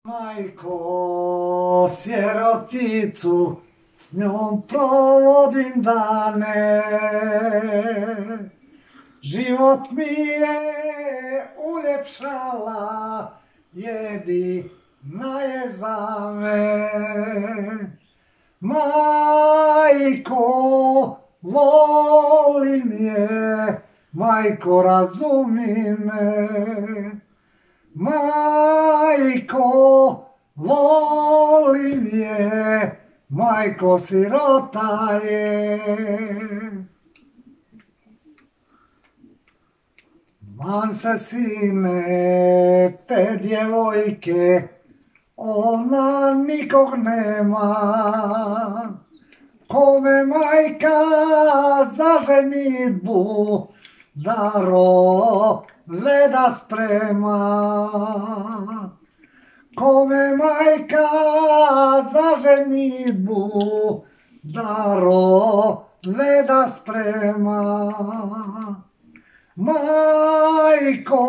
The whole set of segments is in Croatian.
Majko, siroticu, s njom provodim dane. Život mi je uljepšala, jedina je za me. Majko, volim je, majko, razumi me. Majko, volim je, majko, sirota je. Man se, sine, te djevojke, ona nikog nema. Kome majka za ženitbu darove da sprema. Kome majka za ženitbu darove da sprema. Majko,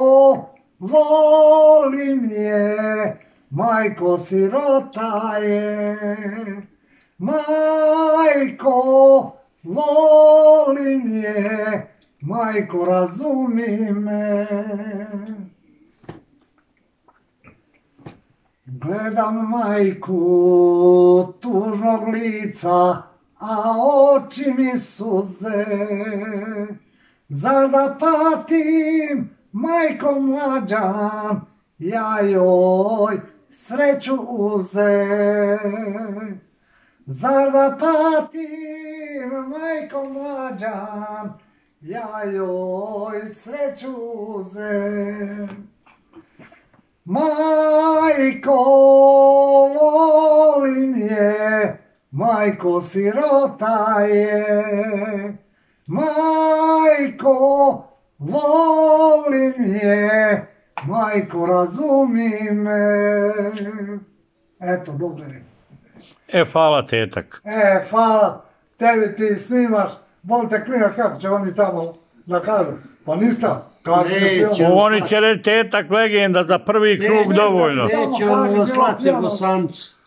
volim je, majko, sirota je. Majko, volim je, majko, razumi me. Gledam majku tužnog lica, a oči mi suze. Zar da patim, majko mlađan, ja joj sreću uze. Zar da patim, majko mlađan, ja joj sreću uze. Majko, volim je, majko, sirota je. Majko, volim je, majko, razumi me. Eto, dobro je. Hvala tetak. Hvala. Tebi ti snimaš, volite klinac kako će oni tamo da kažu. Pa ništa. Oni će reći tetak legenda za prvi krug dovoljno. Neće ono slati Bosancu.